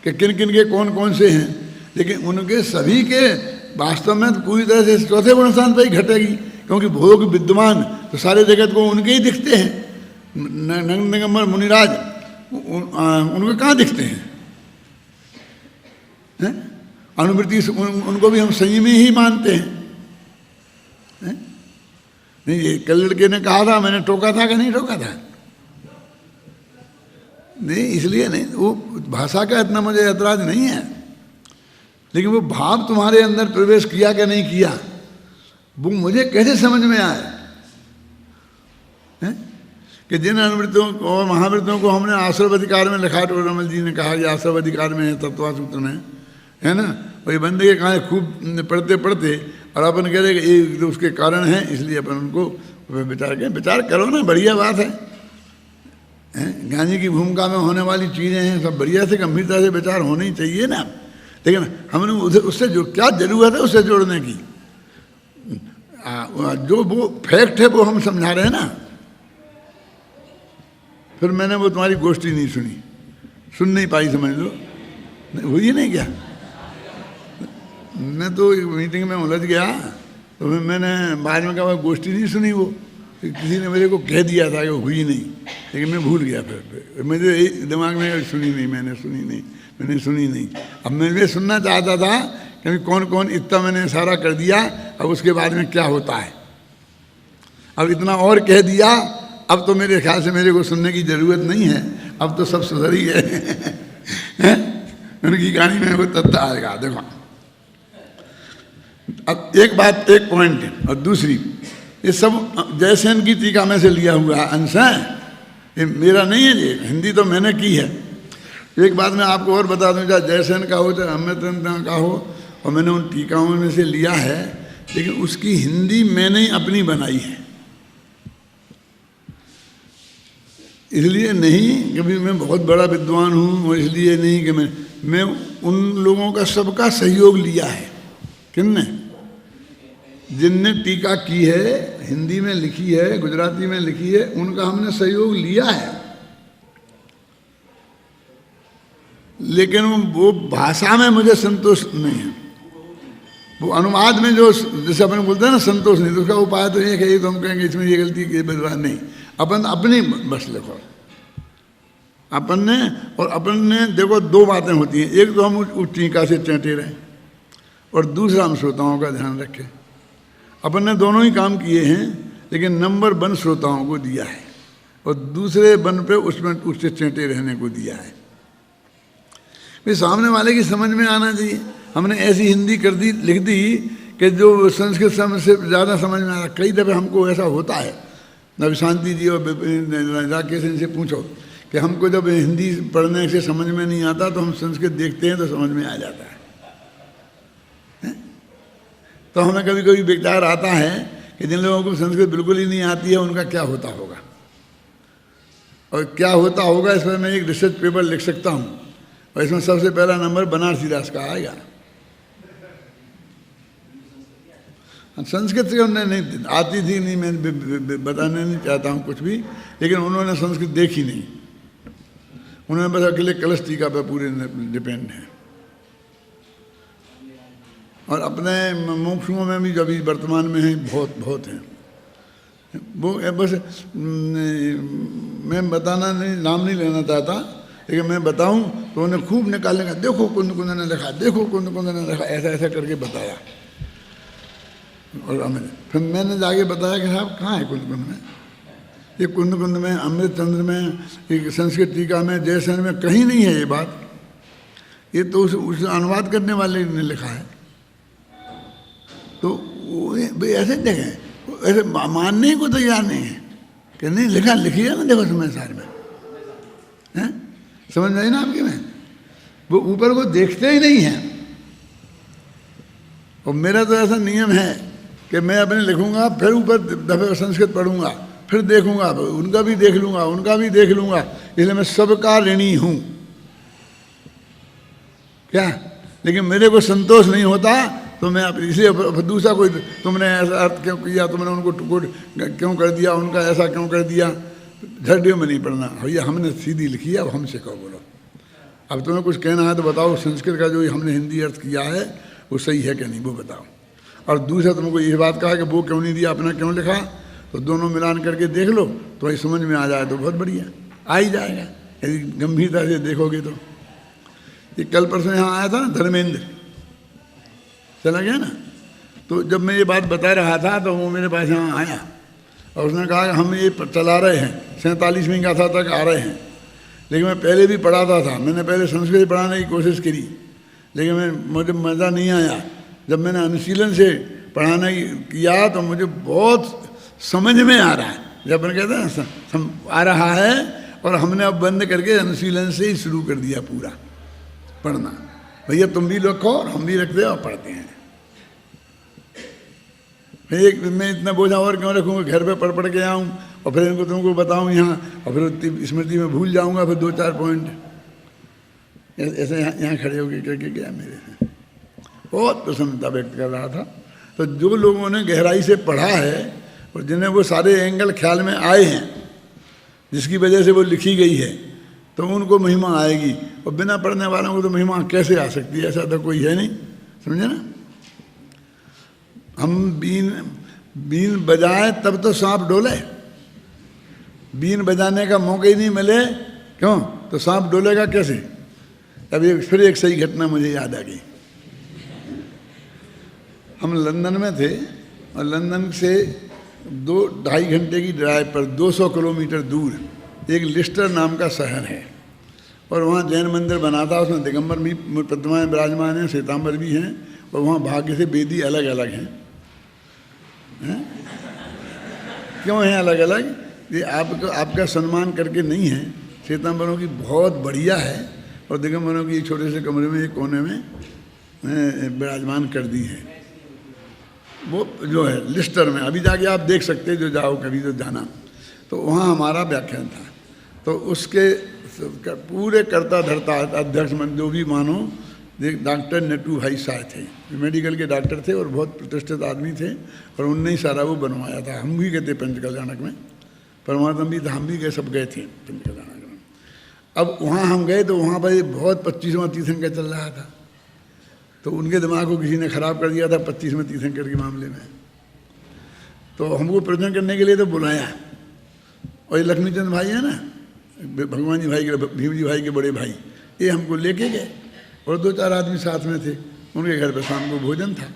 कि किन किन के कौन कौन से हैं, लेकिन उनके सभी के वास्तव में पूरी तरह से चौथे गुण स्थान पर ही घटेगी, क्योंकि भोग विद्यमान तो सारे जगत को उनके ही दिखते हैं। नंगम्बर मुनिराज उनको कहाँ दिखते हैं? अनुवृत्ति उनको भी हम संयमी ही मानते हैं। नहीं, ये कल लड़के ने कहा था, मैंने टोका था कि नहीं टोका था? नहीं, इसलिए नहीं, वो भाषा का इतना मुझे ऐतराज नहीं है, लेकिन वो भाव तुम्हारे अंदर प्रवेश किया कि नहीं किया, वो मुझे कैसे समझ में आए कि जिन अनुवृत्तियों और महावृत्तियों को हमने आश्रव अधिकार में लिखा, टोरमल जी ने कहा कि आश्रव अधिकार में है तत्वा सूत्र में, है ना। और ये बंदे के कहा खूब पढ़ते पढ़ते और अपन कह रहे कि ये तो उसके कारण है, इसलिए अपन उनको विचार करो ना, बढ़िया बात है। ज्ञानी की भूमिका में होने वाली चीज़ें हैं, सब बढ़िया से गंभीरता से विचार होने ही चाहिए ना। लेकिन हमने उससे जो क्या जरूरत है उससे जोड़ने की, जो वो फैक्ट है वो हम समझा रहे हैं ना। फिर मैंने वो तुम्हारी गोष्ठी नहीं सुनी, सुन नहीं पाई, समझ लो, हुई नहीं क्या। मैं तो मीटिंग में उलझ गया, तो मैंने बाद में कहा गोष्ठी नहीं सुनी, वो किसी ने मेरे को कह दिया था कि वो हुई नहीं, लेकिन मैं भूल गया। फिर मुझे दिमाग में सुनी मैंने सुनी नहीं। अब मैं ये सुनना चाहता था कि कौन कौन, इतना मैंने इशारा कर दिया, अब उसके बाद में क्या होता है। अब इतना और कह दिया, अब तो मेरे ख्याल से मेरे को सुनने की ज़रूरत नहीं है, अब तो सब सुधर ही है। हैं? उनकी कहानी में वो तथ्य आएगा। देखो अब एक बात, एक पॉइंट है। और दूसरी, ये सब जयसेन की टीका में से लिया हुआ अंश है, ये मेरा नहीं है, ये हिंदी तो मैंने की है। एक बात मैं आपको और बता दूं, चाहे जयसेन का हो चाहे अमृत का हो, और मैंने उन टीकाओं में से लिया है, लेकिन उसकी हिंदी मैंने ही अपनी बनाई है। इसलिए नहीं कि भी मैं बहुत बड़ा विद्वान हूँ, और इसलिए नहीं कि मैं उन लोगों का सबका सहयोग लिया है। किनने? जिनने टीका की है, हिंदी में लिखी है, गुजराती में लिखी है, उनका हमने सहयोग लिया है। लेकिन वो भाषा में मुझे संतोष नहीं है। वो अनुवाद में जो, जैसे अपन बोलते हैं ना संतोष नहीं, तो उसका उपाय तो एक है, तो हम कहेंगे इसमें ये गलती की बात नहीं, अपन अपनी बस लिखो अपन ने। और अपन ने देखो दो बातें होती हैं, एक तो हम उस टीका से चेंटे रहें, और दूसरा हम श्रोताओं का ध्यान रखें। अपन ने दोनों ही काम किए हैं, लेकिन नंबर 1 श्रोताओं को दिया है, और दूसरे 1 पे उसमें उससे चेंटे रहने को दिया है। फिर सामने वाले की समझ में आना चाहिए। हमने ऐसी हिंदी कर दी, लिख दी कि जो संस्कृत समझ से ज़्यादा समझ में आ रहा। कई दफ़े हमको ऐसा होता है, नव शांति जी और राकेश इनसे पूछो कि हमको जब हिंदी पढ़ने से समझ में नहीं आता, तो हम संस्कृत देखते हैं तो समझ में आ जाता है। तो हमें कभी कभी विचार आता है कि जिन लोगों को संस्कृत बिल्कुल ही नहीं आती है, उनका क्या होता होगा, और क्या होता होगा इस पर मैं एक रिसर्च पेपर लिख सकता हूँ, और इसमें सबसे पहला नंबर बनारसी दास का आएगा। संस्कृत से हमने नहीं आती थी, नहीं, मैं बताने नहीं चाहता हूँ कुछ भी, लेकिन उन्होंने संस्कृत देखी नहीं। उन्होंने बस अकेले कलश टीका पर पूरे डिपेंड है। और अपने मोक्षों में भी जो अभी वर्तमान में है, बहुत बहुत हैं वो। बस मैं बताना नहीं, नाम नहीं लेना चाहता, लेकिन मैं बताऊं तो उन्हें खूब निकालने का, देखो कुंद कुंद ने लिखा, देखो कुंद कुंद ने लिखा, ऐसा ऐसा करके बताया। और फिर मैंने जाके बताया कि साहब कहाँ है कुंद कुंद में, ये कुंद कुंद में, अमृत चंद्र में, ये संस्कृत टीका में, जयसेन में कहीं नहीं है ये बात। ये तो उस अनुवाद करने वाले ने लिखा है। तो भाई ऐसे देखें, ऐसे मानने को तैयार नहीं है कि नहीं लिखा, लिखिए ना, देखो समय सार में हैं, समझ में आई ना आपकी में। वो ऊपर को देखते ही नहीं है। और मेरा तो ऐसा नियम है कि मैं अपने लिखूंगा, फिर ऊपर दफे संस्कृत पढ़ूंगा, फिर देखूंगा, उनका भी देख लूंगा, उनका भी देख लूंगा। इसलिए मैं सबका ऋणी हूं क्या, लेकिन मेरे को संतोष नहीं होता तो मैं इसलिए दूसरा कोई, तुमने ऐसा अर्थ क्यों किया, तुमने उनको क्यों कर दिया, उनका ऐसा क्यों कर दिया, झड्डियों में नहीं पढ़ना भैया। हमने सीधी लिखी है, अब हमसे कहो बोलो। अब तुम्हें कुछ कहना है तो बताओ, संस्कृत का जो हमने हिंदी अर्थ किया है वो सही है कि नहीं, वो बताओ। और दूसरा तुमको ये बात कहा कि वो क्यों नहीं दिया, अपना क्यों लिखा, तो दोनों मिलान करके देख लो, तो वही समझ में आ जाए तो बहुत बढ़िया, आ ही जाएगा यदि गंभीरता से देखोगे तो। ये कल परसों यहाँ आया था ना धर्मेंद्र, चला गया ना, तो जब मैं ये बात बता रहा था तो वो मेरे पास यहाँ आया और उसने कहा कि हम ये चला रहे हैं, 47वीं गाथा तक आ रहे हैं, लेकिन मैं पहले भी पढ़ाता था। मैंने पहले संस्कृत पढ़ाने की कोशिश करी, लेकिन मुझे मज़ा नहीं आया। जब मैंने अनुशीलन से पढ़ाना किया तो मुझे बहुत समझ में आ रहा है। जब अपन कहते हैं ना आ रहा है, और हमने अब बंद करके अनुशीलन से ही शुरू कर दिया पूरा पढ़ना। भैया तुम भी रखो और हम भी रखते हैं और पढ़ते हैं। एक मैं इतना बोझा और क्यों रखूँगा, घर पे पढ़ पढ़ के आऊँ और फिर इनको तुमको बताऊँ यहाँ, और फिर स्मृति में भूल जाऊँगा, फिर 2-4 पॉइंट ऐसे यहाँ खड़े होकर करके गया। मेरे से बहुत प्रसन्नता व्यक्त कर रहा था। तो जो लोगों ने गहराई से पढ़ा है और जिन्हें वो सारे एंगल ख्याल में आए हैं, जिसकी वजह से वो लिखी गई है, तो उनको महिमा आएगी। और बिना पढ़ने वालों को तो महिमा कैसे आ सकती है, ऐसा तो कोई है नहीं, समझे ना। हम बीन बजाएं तब तो सांप डोले, बीन बजाने का मौका ही नहीं मिले क्यों, तो सांप डोलेगा कैसे। अब फिर एक सही घटना मुझे याद आ गई। हम लंदन में थे और लंदन से 2-2.5 घंटे की ड्राइव पर 200 किलोमीटर दूर एक लिस्टर नाम का शहर है। और वहाँ जैन मंदिर बना था, उसमें दिगंबर भी प्रतिमाएँ विराजमान हैं, श्वेतांबर भी हैं, और वहाँ भाग्य से वेदी अलग अलग हैं। क्यों हैं अलग अलग? ये आपका सम्मान करके नहीं है। श्वेतांबरों की बहुत बढ़िया है और दिगंबरों की एक छोटे से कमरे में एक कोने में विराजमान कर दी है। वो जो है लिस्टर में, अभी जाके आप देख सकते हैं, जो जाओ कभी तो जाना। तो वहाँ हमारा व्याख्यान था, तो उसके पूरे कर्ता धर्ता अध्यक्ष जो भी मानो, डॉक्टर नटू भाई शाह थे, मेडिकल के डॉक्टर थे और बहुत प्रतिष्ठित आदमी थे, और उनने ही सारा वो बनवाया था। हम भी गए थे पंचकल्याणक में, परमात्मा भी था, हम भी गए, सब गए थे पंचकल्याणक में। अब वहाँ हम गए तो वहाँ पर बहुत 25वां तीर्थंकर चल रहा था, तो उनके दिमाग को किसी ने ख़राब कर दिया था 25वें तीर्थंकर के मामले में। तो हमको प्रवचन करने के लिए तो बुलाया, और ये लक्ष्मीचंद भाई है ना, भगवान जी भाई के, भीम जी भाई के बड़े भाई, ये हमको लेके गए, और 2-4 आदमी साथ में थे। उनके घर पर शाम को भोजन था।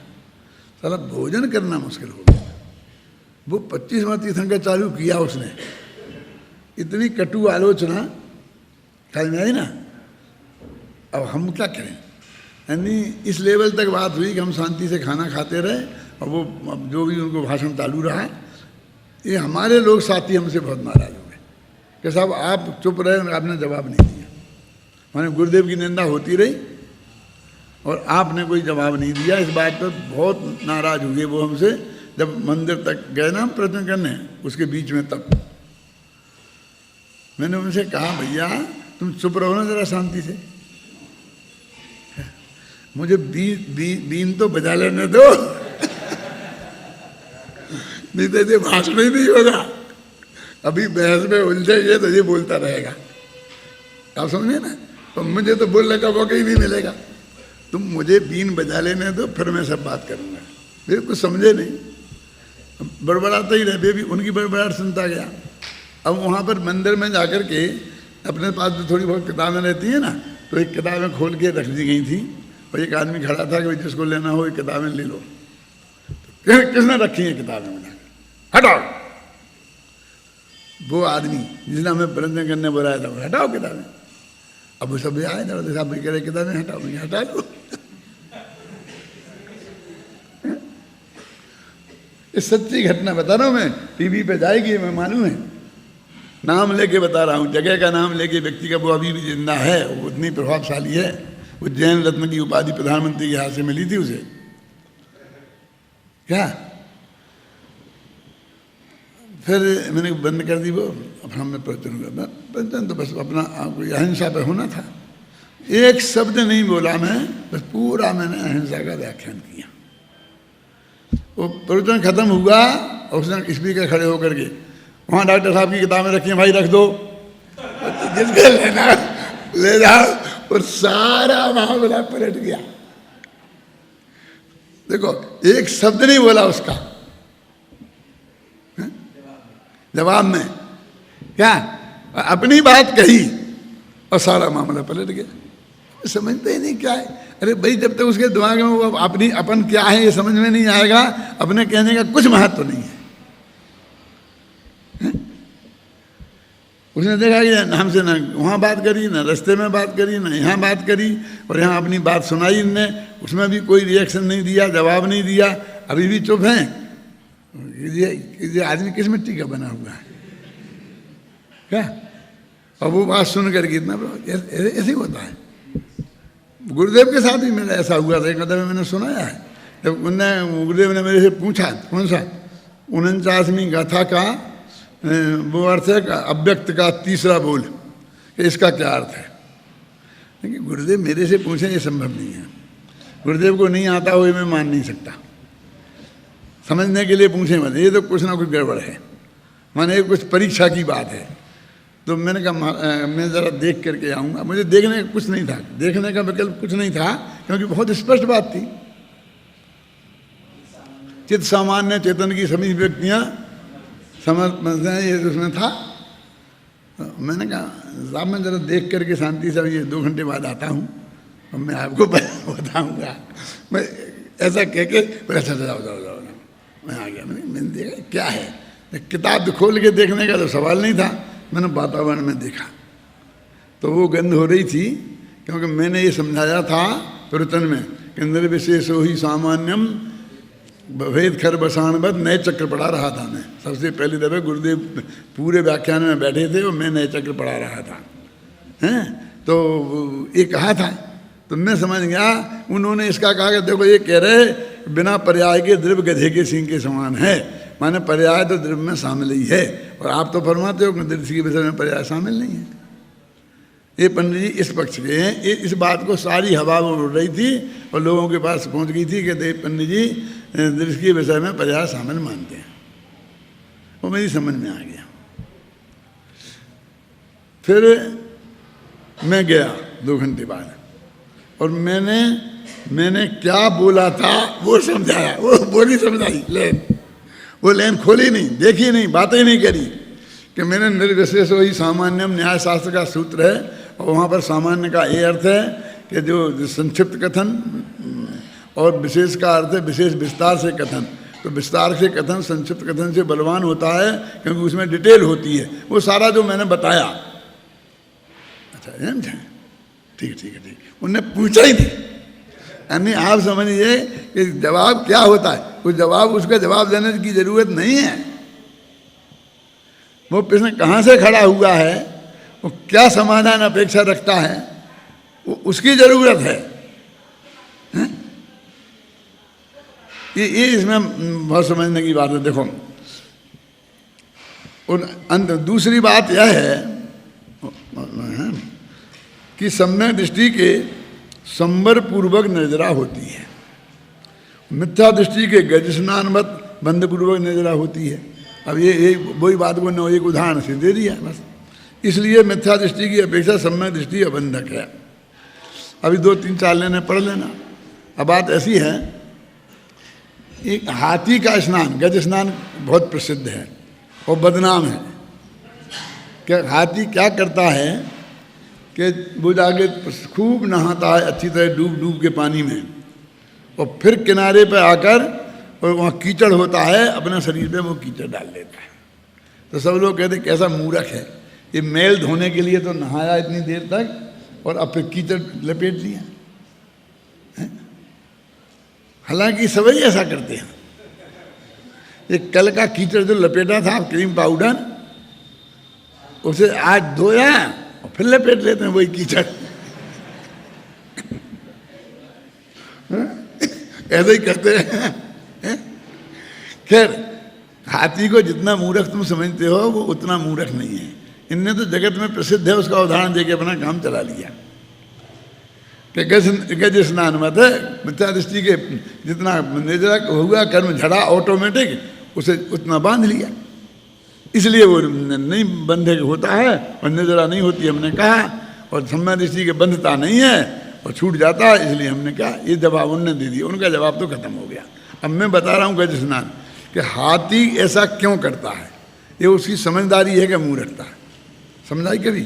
साला भोजन करना मुश्किल हो गया। वो 25वां तीर्थंकर चालू किया उसने, इतनी कटु आलोचना समझ में आई ना। अब हम क्या करें, यानी इस लेवल तक बात हुई कि हम शांति से खाना खाते रहे, और वो जो भी उनको भाषण चालू रहा। ये हमारे लोग साथी हमसे बहुत नाराज हो गए कि साहब आप चुप रहे, आपने जवाब नहीं दिया। माने गुरुदेव की निंदा होती रही और आपने कोई जवाब नहीं दिया। इस बात पर बहुत नाराज हुए वो हमसे। जब मंदिर तक गए ना हम प्रवचन करने, उसके बीच में तब मैंने उनसे कहा, भैया तुम चुप रहो ना जरा शांति से, मुझे बीन तो बजा लेने दो, नहीं तो ये भाषण ही नहीं होगा। अभी बहस में उलझेंगे तो ये बोलता रहेगा, आप समझे ना। तो मुझे तो बोलने का मौका ही नहीं मिलेगा। तुम मुझे बीन बजा लेने दो, फिर मैं सब बात करूँगा। वे कुछ समझे नहीं, बड़बड़ाते ही रहे। वे भी उनकी बड़बड़ाहट सुनता गया। अब वहाँ पर मंदिर में जाकर के अपने पास जो थोड़ी बहुत किताबें रहती हैं ना, तो एक किताबें खोल के रख दी गई थी, और एक आदमी खड़ा था कि जिसको लेना हो ये किताबें ले लो। तो किसने रखी हैं किताबें? में हटाओ। वो आदमी जिसने हमें प्रवचन करने बुलाया था, हटाओ किताबें। अब वो सब आए ना, साहब भाई कह रहे किताबें हटाओ, मैं हटा दो। इस सच्ची घटना बता रहा हूँ मैं, टीवी पे जाएगी, मैं मालूम है, नाम लेके बता रहा हूँ, जगह का नाम लेके। व्यक्ति का वो अभी भी जिंदा है, वो उतनी प्रभावशाली है। वो जैन रत्न की उपाधि प्रधानमंत्री के हाथ से मिली थी उसे। क्या फिर मैंने बंद कर दी वो। अब हमने प्रवचन हुआ, प्रवचन तो बस अपना अहिंसा पे होना था। एक शब्द नहीं बोला मैं, बस पूरा मैंने अहिंसा का व्याख्यान किया। वो प्रवचन खत्म हुआ और उसने स्पीकर खड़े होकर के, वहाँ डॉक्टर साहब की किताबें रखी हैं भाई, रख दो, जिसको लेना ले जाओ। और सारा मामला पलट गया। देखो एक शब्द नहीं बोला उसका जवाब में, क्या अपनी बात कही और सारा मामला पलट गया। समझते ही नहीं क्या है। अरे भाई, जब तक उसके दिमाग में वो अपनी अपन क्या है ये समझ में नहीं आएगा, अपने कहने का कुछ महत्व तो नहीं है। उसने देखा कि हमसे ना वहाँ बात करी, ना रास्ते में बात करी, ना यहाँ बात करी, और यहाँ अपनी बात सुनाई इनने, उसमें भी कोई रिएक्शन नहीं दिया, जवाब नहीं दिया, अभी भी चुप हैं। ये आदमी किस मिट्टी का बना हुआ है क्या? और वो बात सुन करके इतना ऐसे ही होता है। गुरुदेव के साथ भी मेरा ऐसा हुआ था, एक कदम मैंने सुनाया है। जब गुरुदेव ने मेरे से पूछा कौन सा 49वीं गाथा का वो अर्थ है अव्यक्त का तीसरा बोल, कि इसका क्या अर्थ है। लेकिन गुरुदेव मेरे से पूछे ये संभव नहीं है। गुरुदेव को नहीं आता हो ये मैं मान नहीं सकता। समझने के लिए पूछे मत, ये तो कुछ ना कुछ गड़बड़ है, माने कुछ परीक्षा की बात है। तो मैंने कहा मैं ज़रा देख करके आऊँगा। मुझे देखने का कुछ नहीं था, देखने का विकल्प कुछ नहीं था, क्योंकि बहुत स्पष्ट बात थी। चित्त सामान्य चेतन की सभी व्यक्तियाँ समझते हैं, ये उसमें था। तो मैंने कहा साहब मैं ज़रा देख करके शांति से ये 2 घंटे बाद आता हूँ और मैं आपको बताऊँगा। मैं ऐसा कह के अच्छा जाओ जाओ जाओ, मैं आ गया। मैंने देखा क्या है, किताब खोल के देखने का तो सवाल नहीं था। मैंने वातावरण में देखा, तो वो गंध हो रही थी, क्योंकि मैंने ये समझाया था प्रवचन में कि निर्विशेषो ही सामान्यम भेद खर बसानबद नए चक्र पढ़ा रहा था मैं। सबसे पहली दफे गुरुदेव पूरे व्याख्यान में बैठे थे और मैं नए चक्र पढ़ा रहा था, हैं? तो ये कहा था, तो मैं समझ गया उन्होंने इसका कहा कि देखो ये कह रहे बिना पर्याय के द्रव्य गधे के सींग के समान है, माने पर्याय तो द्रव्य में शामिल ही है, और आप तो फरमाते हो कि दृष्टि के विषय में पर्याय शामिल नहीं है। ये पंडित जी इस पक्ष के हैं। इस बात को सारी हवा में उड़ रही थी और लोगों के पास पहुंच गई थी कि देव पंडित जी दृष्टि के विषय में पर्याय शामिल मानते हैं। वो मेरी समझ में आ गया। फिर मैं गया 2 घंटे बाद और मैंने क्या बोला था वो समझाया, वो बोली समझाई लेन, वो लेन खोली नहीं, देखी नहीं, बातें नहीं करी कि मैंने निर्विशेषो ही सामान्यम न्याय शास्त्र का सूत्र है और वहाँ पर सामान्य का ये अर्थ है कि जो संक्षिप्त कथन और विशेष का अर्थ है विशेष विस्तार से कथन। तो विस्तार से कथन संक्षिप्त कथन से बलवान होता है क्योंकि उसमें डिटेल होती है, वो सारा जो मैंने बताया। अच्छा ठीक है। उनने पूछा ही नहीं, यानी आप समझिए कि जवाब क्या होता है, उस जवाब उसका जवाब देने की जरूरत नहीं है। वो प्रश्न कहाँ से खड़ा हुआ है, वो क्या समाधान अपेक्षा रखता है, वो उसकी जरूरत है, हैं? ये इसमें बहुत समझने की बात है। देखो और दूसरी बात यह है कि सम्यक दृष्टि के संवर पूर्वक नजरा होती है, मिथ्या दृष्टि के गज स्नानवत बंध पूर्वक नजरा होती है। अब ये वही बात को न एक उदाहरण से दे दिया बस। इसलिए मिथ्या दृष्टि की अपेक्षा सम्यक दृष्टि अबंधक है। अभी 2-3-4 लेने पढ़ लेना। अब बात ऐसी है, एक हाथी का स्नान, गज स्नान बहुत प्रसिद्ध है और बदनाम है। क्या हाथी क्या करता है कि वो जाके खूब नहाता है अच्छी तरह डूब के पानी में, और फिर किनारे पर आकर और वहाँ कीचड़ होता है अपने शरीर पे वो कीचड़ डाल लेता है। तो सब लोग कहते कैसा मूर्ख है, ये मैल धोने के लिए तो नहाया इतनी देर तक और अब फिर कीचड़ लपेट लिया। हालांकि सभी ऐसा करते हैं। ये कल का कीचड़ जो लपेटा था क्रीम पाउडर, उसे आज धोया और फिर लपेट लेते हैं वही कीचड़। ऐसे ही करते हैं। खैर, हाथी को जितना मूर्ख तुम समझते हो वो उतना मूर्ख नहीं है। इनने तो जगत में प्रसिद्ध है, उसका उदाहरण देके अपना काम चला लिया कि गज स्नान मत है, मिथ्या दृष्टि के जितना निर्जरा हुआ कर्म झड़ा ऑटोमेटिक उसे उतना बांध लिया, इसलिए वो नहीं बंधे होता है और निर्जरा नहीं होती हमने कहा, और सम्यक दृष्टि के बंधता नहीं है और छूट जाता है, इसलिए हमने कहा। ये जवाब उन्होंने दे दिया, उनका जवाब तो खत्म हो गया। अब मैं बता रहा हूँ गज स्नान कि हाथी ऐसा क्यों करता है, ये उसकी समझदारी है कि मूर्खता है। समझाई कभी?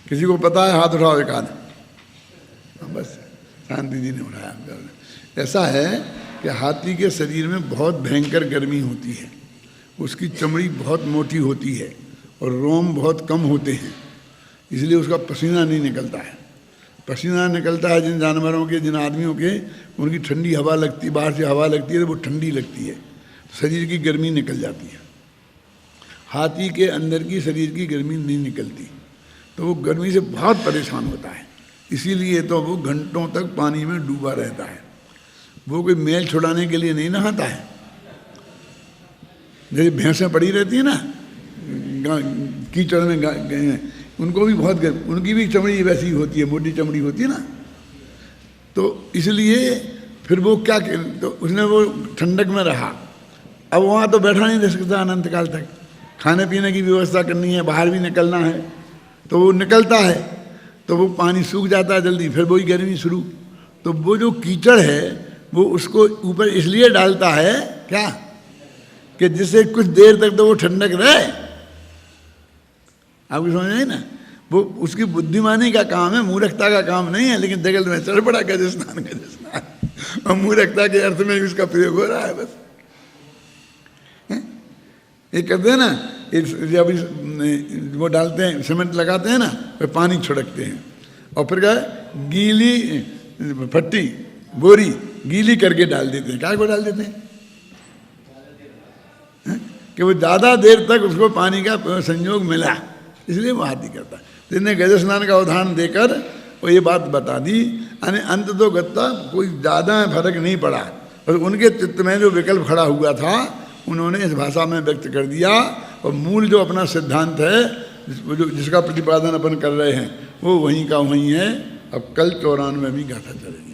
किसी को पता है? हाथ उठाओ एक आध। बस शांति जी ने उठाया। ऐसा है कि हाथी के शरीर में बहुत भयंकर गर्मी होती है, उसकी चमड़ी बहुत मोटी होती है और रोम बहुत कम होते हैं, इसलिए उसका पसीना नहीं निकलता है। पसीना निकलता है जिन जानवरों के, जिन आदमियों के, उनकी ठंडी हवा लगती, बाहर से हवा लगती है तो वो ठंडी लगती है, शरीर की गर्मी निकल जाती है। हाथी के अंदर की शरीर की गर्मी नहीं निकलती, तो वो गर्मी से बहुत परेशान होता है। इसीलिए तो वो घंटों तक पानी में डूबा रहता है। वो कोई मैल छुड़ाने के लिए नहीं नहाता है। जैसे भैंसें पड़ी रहती है ना कीचड़ में, उनको भी बहुत उनकी भी चमड़ी वैसी होती है, मोटी चमड़ी होती है ना, तो इसलिए फिर वो क्या, तो उसने वो ठंडक में रहा। अब वहाँ तो बैठा नहीं रह सकता अनंत काल तक, खाने पीने की व्यवस्था करनी है, बाहर भी निकलना है, तो वो निकलता है तो वो पानी सूख जाता है जल्दी, फिर वही गर्मी शुरू। तो वो जो कीचड़ है वो उसको ऊपर इसलिए डालता है क्या, कि जिससे कुछ देर तक तो वो ठंडक रहे। आपको समझ नहीं ना, वो उसकी बुद्धिमानी का काम है, मूर्खता का काम नहीं है। लेकिन जगत में चढ़ पड़ा गज स्नान, और मूर्खता के अर्थ में उसका प्रयोग हो रहा है। बस ये कहते हैं ना, जब वो डालते हैं सीमेंट लगाते हैं ना, वे पानी छिड़कते हैं। और फिर क्या, गीली फट्टी बोरी गीली करके डाल देते हैं। क्या को डाल देते हैं? कि वो ज़्यादा देर तक उसको पानी का संयोग मिला, इसलिए वो हाथ नहीं करता। तो इन्हें गज स्नान का उदाहरण देकर वो ये बात बता दी। यानी अंत तो गत्ता कोई ज़्यादा फर्क नहीं पड़ा, और उनके चित्त में जो विकल्प खड़ा हुआ था उन्होंने इस भाषा में व्यक्त कर दिया। और मूल जो अपना सिद्धांत है जिसका प्रतिपादन अपन कर रहे हैं वो वहीं का वहीं है। अब कल 94 गाथा चलेगी।